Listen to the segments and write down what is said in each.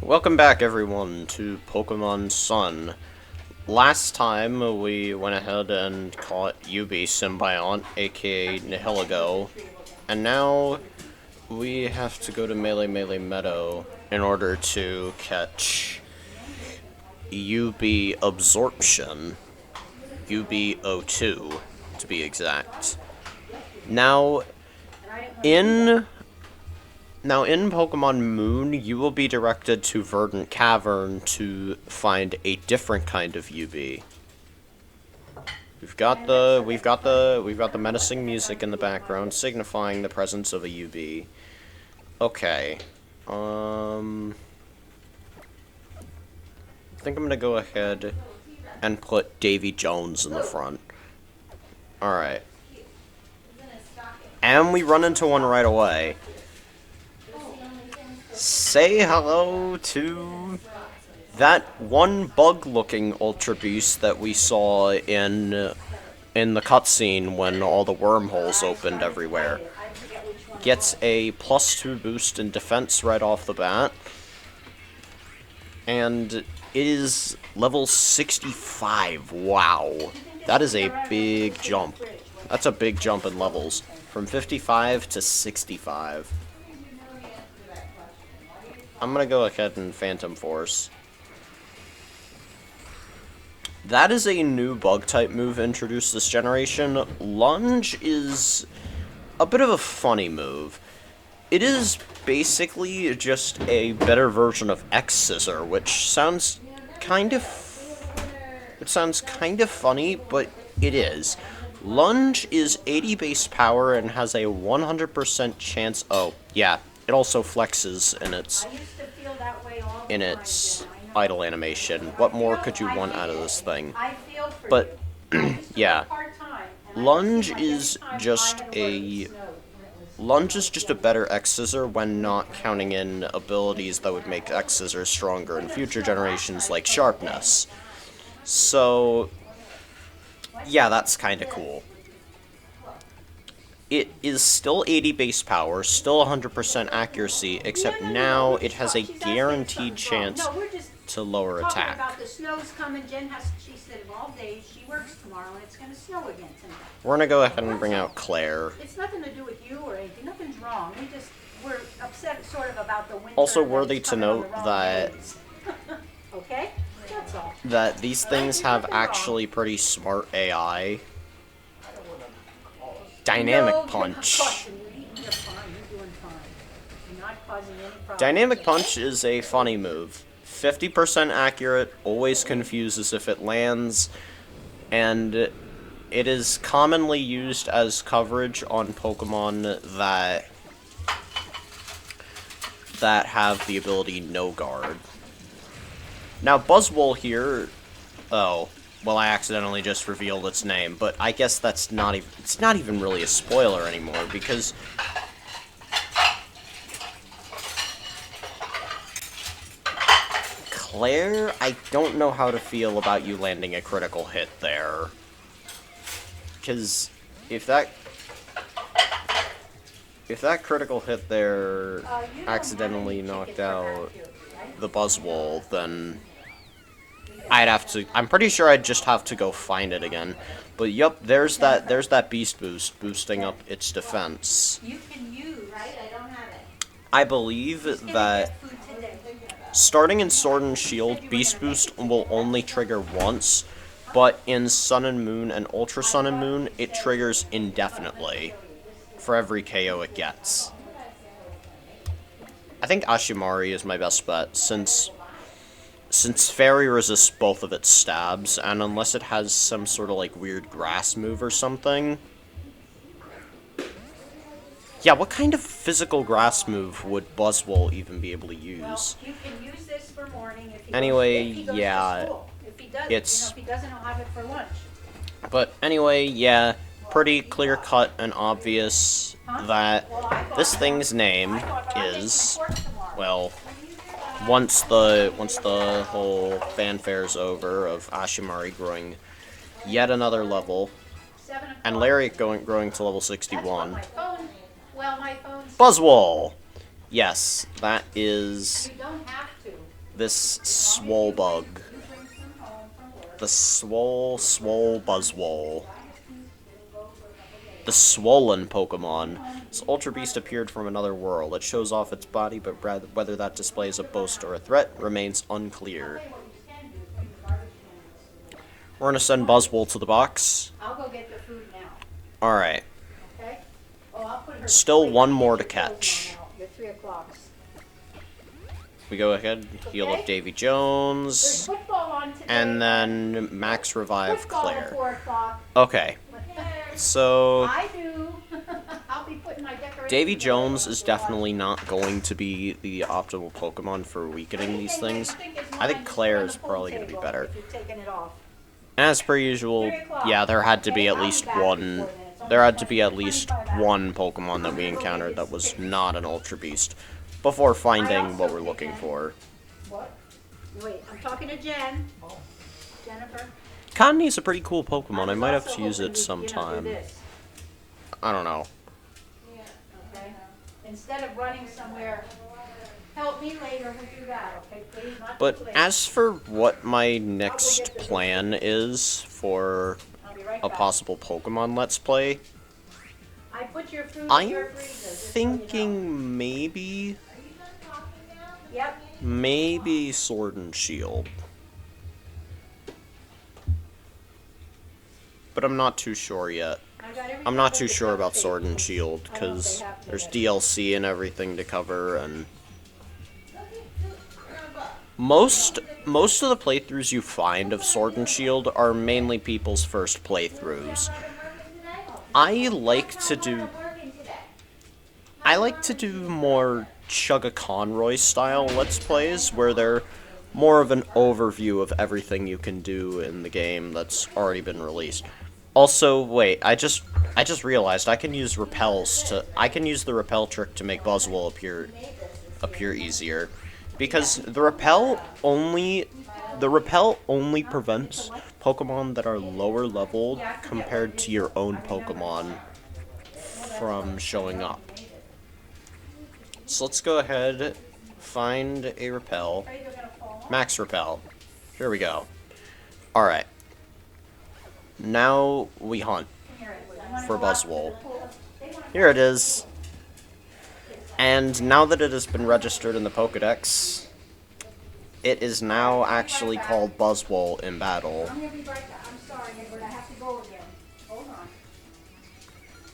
Welcome back, everyone, to Pokémon Sun. Last time, we went ahead and caught Yubi Symbiont, aka Nihilego, and now we have to go to Melee Meadow in order to catch Yubi Absorption, Yubi O2, to be exact. Now, in Pokemon Moon, you will be directed to Verdant Cavern to find a different kind of UV. We've got the menacing music in the background, signifying the presence of a UV. Okay. I think I'm gonna go ahead and put Davy Jones in the front. Alright. And we run into one right away. Say hello to that one bug-looking Ultra Beast that we saw in the cutscene when all the wormholes opened everywhere. Gets a +2 boost in defense right off the bat. And it is level 65. Wow. That is a big jump. That's a big jump in levels. From 55 to 65. I'm gonna go ahead and Phantom Force. That is a new bug-type move introduced this generation. Lunge is a bit of a funny move. It is basically just a better version of X-Scissor, which sounds kind of... It sounds kind of funny, but it is. Lunge is 80 base power and has a 100% chance... Oh, yeah. It also flexes in its idle animation. What more could you want out of this thing? But yeah, Lunge is just a better X-Scissor when not counting in abilities that would make X-Scissor stronger in future generations, like Sharpness. So yeah, that's kind of cool. It is still 80 base power, still 100% accuracy, except now it has a guaranteed chance to lower attack. We're gonna go ahead and bring out Claire. It's nothing to do with you or anything. Nothing's wrong. We're upset sort of about the winter. Also worthy to note that okay? That's all. That these things have actually pretty smart AI. Dynamic Punch. Dynamic Punch is a funny move. 50% accurate, always confuses if it lands, and it is commonly used as coverage on Pokemon that have the ability No Guard. Now, Buzzwole here... Oh... Well, I accidentally just revealed its name, but I guess that's not even... It's not even really a spoiler anymore, because... Claire, I don't know how to feel about you landing a critical hit there. Because if that critical hit there accidentally knocked out the Buzzwole, then... I'm pretty sure I'd just have to go find it again. But yup, there's that Beast Boost boosting up its defense. I believe that starting in Sword and Shield, Beast Boost will only trigger once, but in Sun and Moon and Ultra Sun and Moon, it triggers indefinitely for every KO it gets. I think Ashimari is my best bet, since Fairy resists both of its stabs, and unless it has some sort of, like, weird grass move or something... Yeah, what kind of physical grass move would Buzzwole even be able to use? You can use this for morning if anyway, if he goes yeah, to school. If he does, it's... if he doesn't, he'll have it for lunch. But anyway, yeah, pretty clear-cut and obvious that this thing's name is, well... Once the whole fanfare's over of Ashimari growing yet another level, and Lariat growing to level 61. Buzzwole! Yes, that is... You don't have to. this swole bug. The swole buzzwole. The swollen Pokemon. This Ultra Beast appeared from another world. It shows off its body, but whether that display is a boast or a threat remains unclear. We're gonna send Buzzwole to the box. I'll go get the food now. Alright. Okay? Oh, I'll put her Still wait, one I'll more get to your clothes catch. on now. Your 3 o'clocks. We go ahead, heal up Davy There's Jones, football on today. and then max revive Football at Claire. 4 o'clock. Okay, so I do. I'll be putting my decorations Davy Jones away. is definitely not going to be the optimal Pokemon for weakening these things. I think Claire is probably going to be better. If you've taken it off. As per usual, yeah, there had to be at least one. There had to be at least one Pokemon that we encountered that was not an Ultra Beast before finding what we're looking for. What? Wait, I'm talking to Jen. Jennifer. Cottonee a pretty cool Pokemon. I might have Also to use hoping it you, sometime. do this, I don't know. okay? Instead of running somewhere, help me later, we'll do that, okay? Please, not too But late. as for what my next plan is for I'll be right a back. possible Pokemon Let's Play, I put your food in I'm your freezer, just so you know. thinking Yep. maybe Sword and Shield. But I'm not too sure yet. I got every I'm not cover too to sure cover about page. Sword and Shield, I don't know if because they have to there's yet. DLC and everything to cover, and most of the playthroughs you find of Sword and Shield are mainly people's first playthroughs. I like to do more Chugga Conroy style Let's Plays, where they're more of an overview of everything you can do in the game that's already been released. Also, wait, I just realized I can use I can use the repel trick to make Buzzwole appear easier, because the repel only prevents Pokemon that are lower leveled compared to your own Pokemon from showing up. So let's go ahead, find a repel. Max repel. Here we go. Alright. Now we hunt for Buzzwole. Here it is. And now that it has been registered in the Pokedex, it is now actually called Buzzwole in battle. I'm gonna be right back. I'm sorry, Edward, I have to go again. Hold on.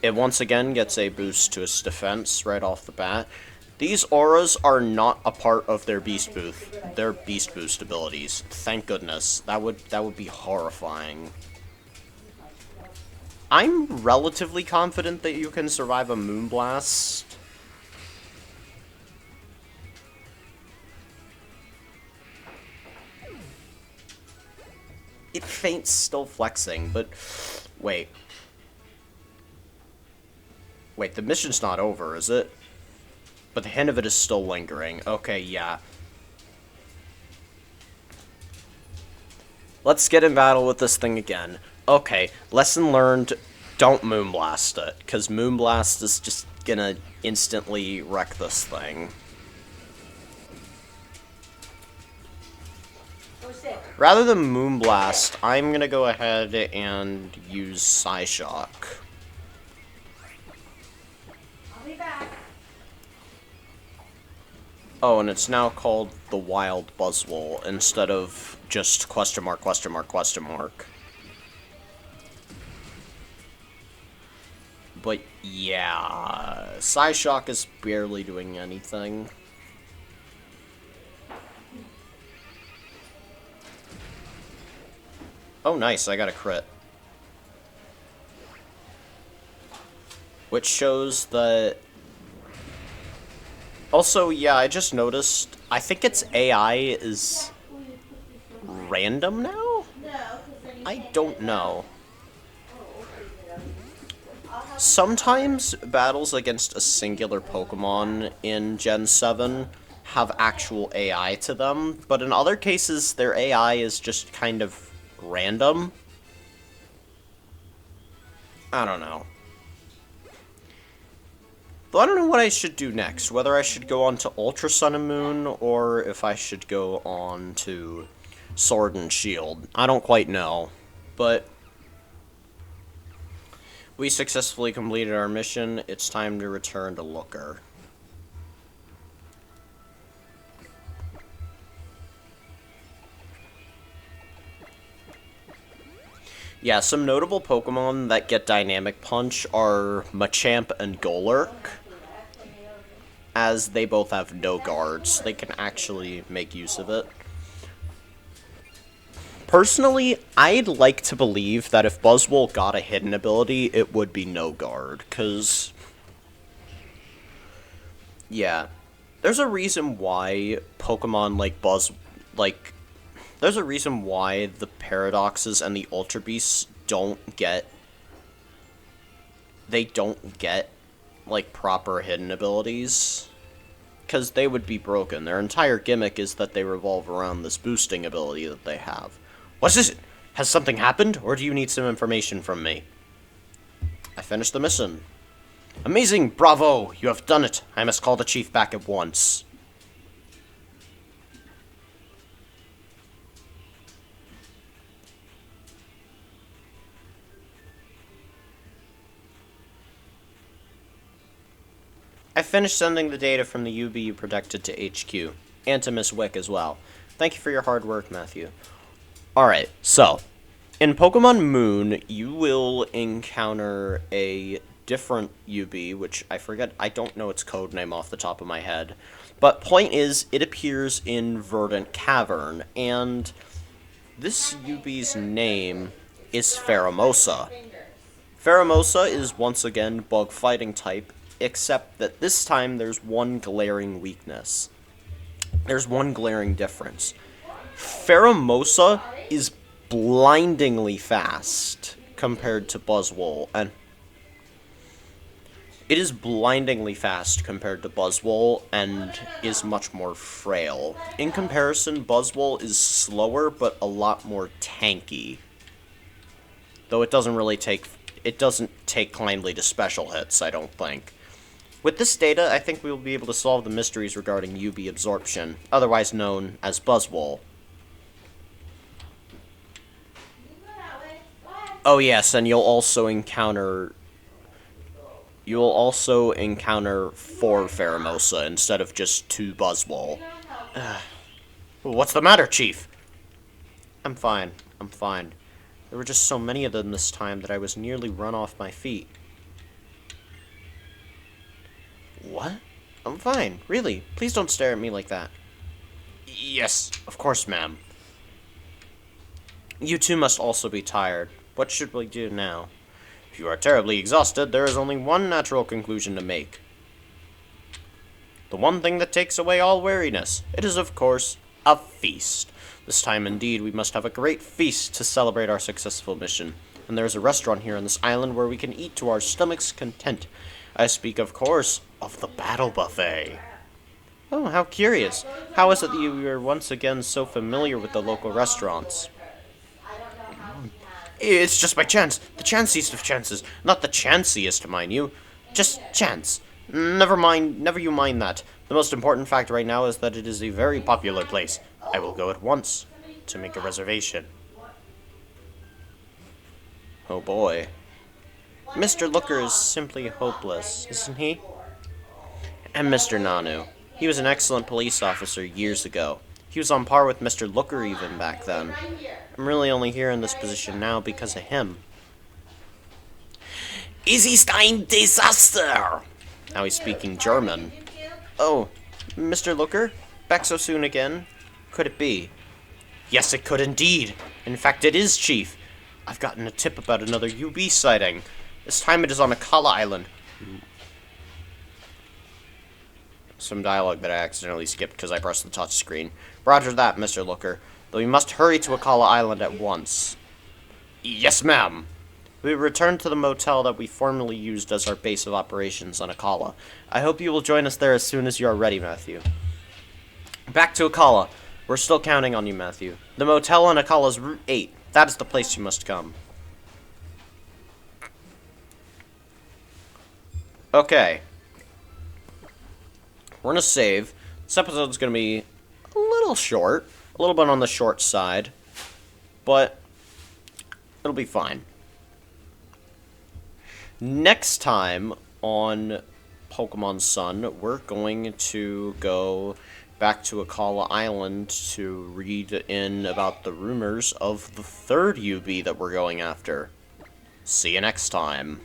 It once again gets a boost to its defense right off the bat. These auras are not a part of their beast boost abilities. Thank goodness. That would be horrifying. I'm relatively confident that you can survive a Moonblast. It faints still flexing, but wait. Wait, the mission's not over, is it? But the hint of it is still lingering. Okay, yeah. Let's get in battle with this thing again. Okay, lesson learned, don't Moonblast it, because Moonblast is just gonna instantly wreck this thing. Go sit. Rather than Moonblast, I'm gonna go ahead and use Psyshock. I'll be back. Oh, and it's now called the Wild Buzzwole instead of just question mark, question mark, question mark. But yeah, Psyshock is barely doing anything. Oh, nice, I got a crit. Which shows that... Also, yeah, I just noticed, I think its AI is random now? I don't know. Sometimes battles against a singular Pokemon in Gen 7 have actual AI to them, but in other cases their AI is just kind of random. I don't know. Though I don't know what I should do next. Whether I should go on to Ultra Sun and Moon, or if I should go on to Sword and Shield. I don't quite know. But we successfully completed our mission. It's time to return to Looker. Yeah, some notable Pokemon that get Dynamic Punch are Machamp and Golurk, as they both have no guards. They can actually make use of it. Personally, I'd like to believe that if Buzzwole got a hidden ability, it would be no guard, because yeah, there's a reason why Pokemon there's a reason why the Paradoxes and the Ultra Beasts don't get like proper hidden abilities, because they would be broken. Their entire gimmick is that they revolve around this boosting ability that they have. What's this? Has something happened, or do you need some information from me? I finished the mission. Amazing! Bravo! You have done it! I must call the chief back at once. I finished sending the data from the UB you protected to HQ, and to Miss Wick as well. Thank you for your hard work, Matthew. Alright, so, in Pokemon Moon, you will encounter a different UB, which I forget, I don't know its code name off the top of my head. But point is, it appears in Verdant Cavern, and this UB's name is Pheromosa. Pheromosa is once again bug fighting type, except that this time there's one glaring weakness. There's one glaring difference. Pheromosa is blindingly fast compared to Buzzwole, and it is blindingly fast compared to Buzzwole and is much more frail. In comparison, Buzzwole is slower but a lot more tanky. Though it doesn't take kindly to special hits, I don't think. With this data, I think we will be able to solve the mysteries regarding UB absorption, otherwise known as Buzzwole. Oh yes, and you'll also encounter 4 Pheromosa instead of just 2 Buzzwole. What's the matter, Chief? I'm fine. There were just so many of them this time that I was nearly run off my feet. What? I'm fine, really. Please don't stare at me like that. Yes, of course, ma'am. You two must also be tired. What should we do now? If you are terribly exhausted, there is only one natural conclusion to make. The one thing that takes away all weariness. It is, of course, a feast. This time, indeed, we must have a great feast to celebrate our successful mission. And there is a restaurant here on this island where we can eat to our stomach's content. I speak, of course, of the Battle Buffet. Oh, how curious. How is it that you are once again so familiar with the local restaurants? It's just by chance. The chanciest of chances. Not the chanciest, mind you. Just chance. Never you mind that. The most important fact right now is that it is a very popular place. I will go at once to make a reservation. Oh boy. Mr. Looker is simply hopeless, isn't he? And Mr. Nanu. He was an excellent police officer years ago. He was on par with Mr. Looker even back then. I'm really only here in this position now because of him. Es ist ein Desaster! Now he's speaking German. Oh, Mr. Looker? Back so soon again? Could it be? Yes, it could indeed. In fact, it is, Chief. I've gotten a tip about another UB sighting. This time it is on Akala Island. Some dialogue that I accidentally skipped because I pressed the touch screen. Roger that, Mr. Looker. Though we must hurry to Akala Island at once. Yes, ma'am. We return to the motel that we formerly used as our base of operations on Akala. I hope you will join us there as soon as you are ready, Matthew. Back to Akala. We're still counting on you, Matthew. The motel on Akala's Route 8. That is the place you must come. Okay. We're gonna save. This episode's gonna be a little short, a little bit on the short side, but it'll be fine. Next time on Pokemon Sun, we're going to go back to Akala Island to read in about the rumors of the third UV that we're going after. See you next time.